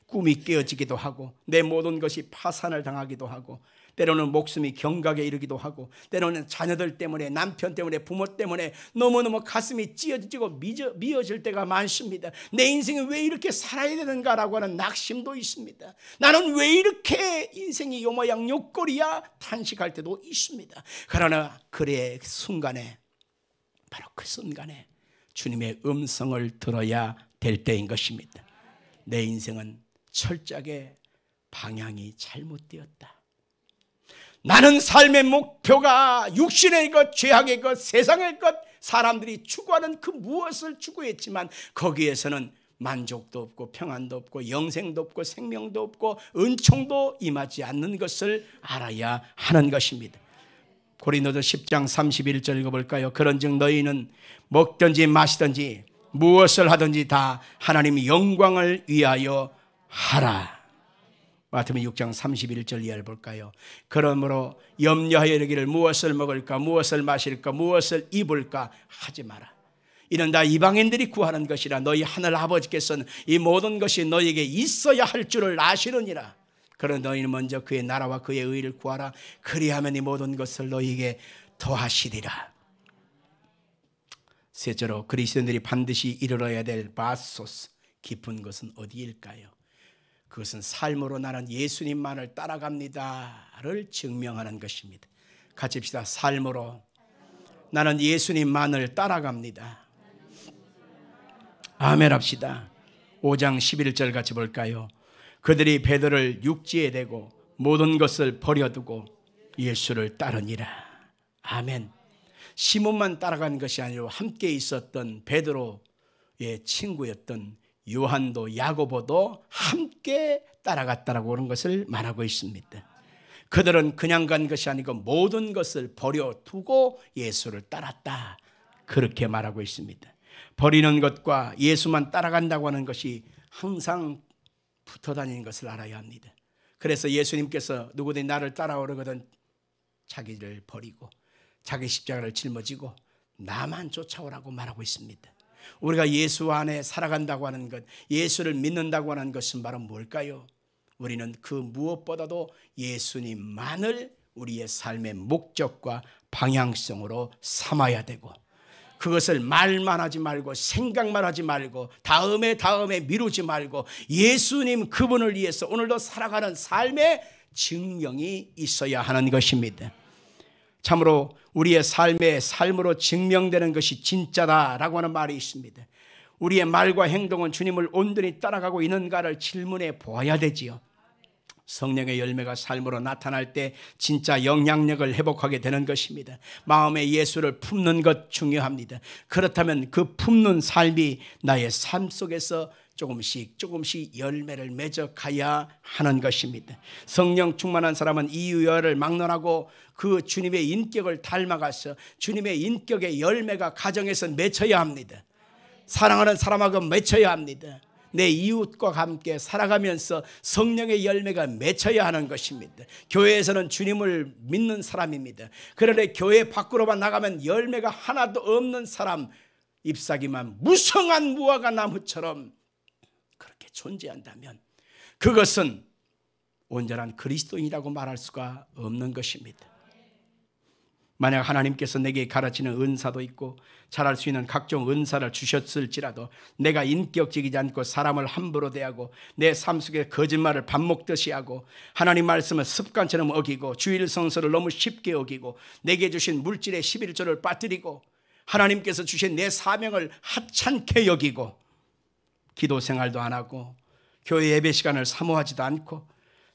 꿈이 깨어지기도 하고 내 모든 것이 파산을 당하기도 하고 때로는 목숨이 경각에 이르기도 하고 때로는 자녀들 때문에, 남편 때문에, 부모 때문에 너무너무 가슴이 찢어지고 미어질 때가 많습니다. 내 인생이 왜 이렇게 살아야 되는가라고 하는 낙심도 있습니다. 나는 왜 이렇게 인생이 요 모양 요 꼴이야 탄식할 때도 있습니다. 그러나 그의 순간에, 바로 그 순간에 주님의 음성을 들어야 될 때인 것입니다. 내 인생은 철저하게 방향이 잘못되었다. 나는 삶의 목표가 육신의 것, 죄악의 것, 세상의 것, 사람들이 추구하는 그 무엇을 추구했지만 거기에서는 만족도 없고 평안도 없고 영생도 없고 생명도 없고 은총도 임하지 않는 것을 알아야 하는 것입니다. 고린도서 10장 31절 읽어볼까요? 그런즉 너희는 먹든지 마시든지 무엇을 하든지 다 하나님의 영광을 위하여 하라. 마태복음 6장 31절 이하를 볼까요? 그러므로 염려하여 이르기를 무엇을 먹을까, 무엇을 마실까, 무엇을 입을까 하지 마라. 이는 다 이방인들이 구하는 것이라. 너희 하늘 아버지께서는 이 모든 것이 너희에게 있어야 할 줄을 아시느니라. 그러나 너희는 먼저 그의 나라와 그의 의를 구하라. 그리하면 이 모든 것을 너희에게 더하시리라. 셋째로 그리스도인들이 반드시 이르러야 될 바소스 깊은 것은 어디일까요? 그것은 삶으로 나는 예수님만을 따라갑니다를 증명하는 것입니다. 같이 합시다. 삶으로 나는 예수님만을 따라갑니다. 아멘 합시다. 5장 11절 같이 볼까요? 그들이 베드로를 육지에 대고 모든 것을 버려두고 예수를 따르니라. 아멘. 시몬만 따라간 것이 아니라 함께 있었던 베드로의 친구였던 요한도 야고보도 함께 따라갔다라고 하는 것을 말하고 있습니다. 그들은 그냥 간 것이 아니고 모든 것을 버려두고 예수를 따랐다, 그렇게 말하고 있습니다. 버리는 것과 예수만 따라간다고 하는 것이 항상 붙어 다니는 것을 알아야 합니다. 그래서 예수님께서 누구든지 나를 따라오려거든 자기를 버리고 자기 십자가를 짊어지고 나만 쫓아오라고 말하고 있습니다. 우리가 예수 안에 살아간다고 하는 것, 예수를 믿는다고 하는 것은 바로 뭘까요? 우리는 그 무엇보다도 예수님만을 우리의 삶의 목적과 방향성으로 삼아야 되고, 그것을 말만 하지 말고 생각만 하지 말고 다음에 미루지 말고 예수님 그분을 위해서 오늘도 살아가는 삶의 증명이 있어야 하는 것입니다. 참으로 우리의 삶으로 증명되는 것이 진짜다라고 하는 말이 있습니다. 우리의 말과 행동은 주님을 온전히 따라가고 있는가를 질문해 보아야 되지요. 성령의 열매가 삶으로 나타날 때 진짜 영향력을 회복하게 되는 것입니다. 마음에 예수를 품는 것 중요합니다. 그렇다면 그 품는 삶이 나의 삶 속에서 조금씩 열매를 맺어 가야 하는 것입니다. 성령 충만한 사람은 이유열을 막론하고 그 주님의 인격을 닮아가서 주님의 인격의 열매가 가정에서 맺혀야 합니다. 사랑하는 사람하고 맺혀야 합니다. 내 이웃과 함께 살아가면서 성령의 열매가 맺혀야 하는 것입니다. 교회에서는 주님을 믿는 사람입니다. 그런데 교회 밖으로만 나가면 열매가 하나도 없는 사람, 잎사귀만 무성한 무화과 나무처럼 그렇게 존재한다면 그것은 온전한 그리스도인이라고 말할 수가 없는 것입니다. 만약 하나님께서 내게 가르치는 은사도 있고 잘할 수 있는 각종 은사를 주셨을지라도 내가 인격적이지 않고 사람을 함부로 대하고 내 삶 속에 거짓말을 밥 먹듯이 하고 하나님 말씀을 습관처럼 어기고 주일 성서를 너무 쉽게 어기고 내게 주신 물질의 11조를 빠뜨리고 하나님께서 주신 내 사명을 하찮게 여기고 기도 생활도 안 하고 교회 예배 시간을 사모하지도 않고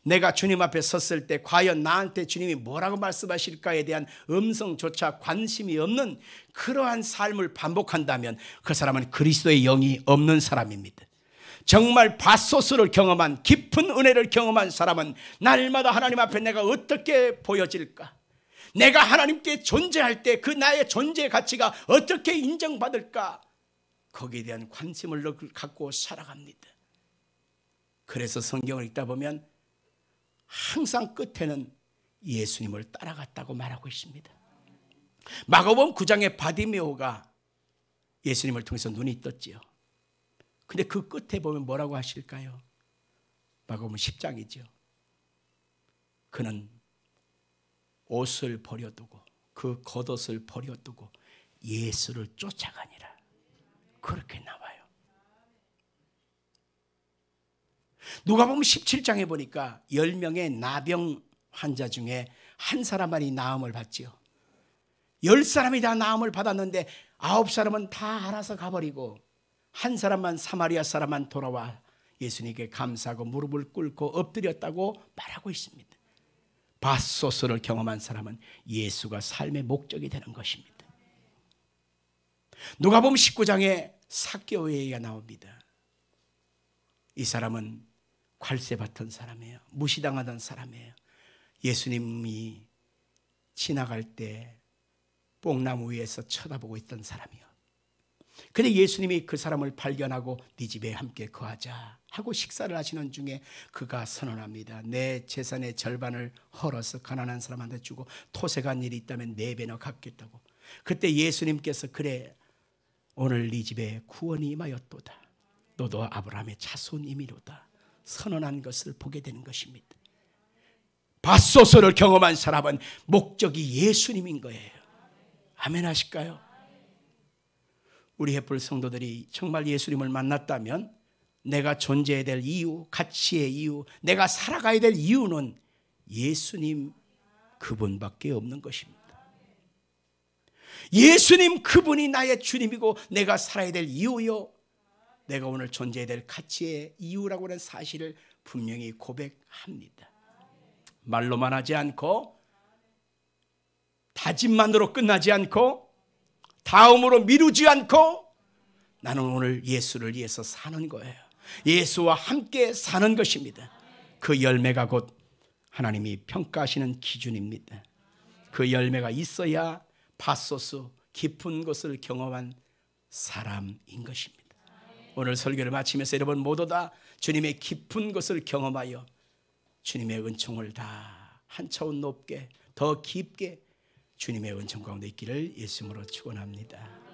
내가 주님 앞에 섰을 때 과연 나한테 주님이 뭐라고 말씀하실까에 대한 음성조차 관심이 없는 그러한 삶을 반복한다면 그 사람은 그리스도의 영이 없는 사람입니다. 정말 바소스를 경험한 깊은 은혜를 경험한 사람은 날마다 하나님 앞에 내가 어떻게 보여질까? 내가 하나님께 존재할 때 그 나의 존재 가치가 어떻게 인정받을까? 거기에 대한 관심을 갖고 살아갑니다. 그래서 성경을 읽다 보면 항상 끝에는 예수님을 따라갔다고 말하고 있습니다. 마가복음 9장의 바디메오가 예수님을 통해서 눈이 떴지요. 근데 그 끝에 보면 뭐라고 하실까요? 마가복음 10장이죠. 그는 옷을 버려두고 그 겉옷을 버려두고 예수를 쫓아가니라. 그렇게 나와요. 누가복음 17장에 보니까 10명의 나병 환자 중에 한 사람만이 나음을 받지요. 10사람이 다 나음을 받았는데 9사람은 다 알아서 가버리고 한 사람만, 사마리아 사람만 돌아와 예수님께 감사하고 무릎을 꿇고 엎드렸다고 말하고 있습니다. 밧소스를 경험한 사람은 예수가 삶의 목적이 되는 것입니다. 누가복음 19장에 삭개오의 얘기가 나옵니다. 이 사람은 괄세 받던 사람이에요. 무시당하던 사람이에요. 예수님이 지나갈 때 뽕나무 위에서 쳐다보고 있던 사람이요. 근데 예수님이 그 사람을 발견하고 네 집에 함께 거하자 하고 식사를 하시는 중에 그가 선언합니다. 내 재산의 절반을 헐어서 가난한 사람한테 주고 토색한 일이 있다면 4배나 갚겠다고. 그때 예수님께서 그래 오늘 네 집에 구원이 임하였도다. 너도 아브라함의 자손이미로다. 선언한 것을 보게 되는 것입니다. 밧소서를 경험한 사람은 목적이 예수님인 거예요. 아멘 하실까요? 우리 햇불 성도들이 정말 예수님을 만났다면 내가 존재해야 될 이유, 가치의 이유, 내가 살아가야 될 이유는 예수님 그분밖에 없는 것입니다. 예수님 그분이 나의 주님이고 내가 살아야 될 이유요, 내가 오늘 존재해야 될 가치의 이유라고 하는 사실을 분명히 고백합니다. 말로만 하지 않고 다짐만으로 끝나지 않고 다음으로 미루지 않고 나는 오늘 예수를 위해서 사는 거예요. 예수와 함께 사는 것입니다. 그 열매가 곧 하나님이 평가하시는 기준입니다. 그 열매가 있어야 밧소스 깊은 것을 경험한 사람인 것입니다. 오늘 설교를 마치면서 여러분 모두 다 주님의 깊은 것을 경험하여 주님의 은총을 다 한 차원 높게 더 깊게 주님의 은총 가운데 있기를 예수님으로 축원합니다.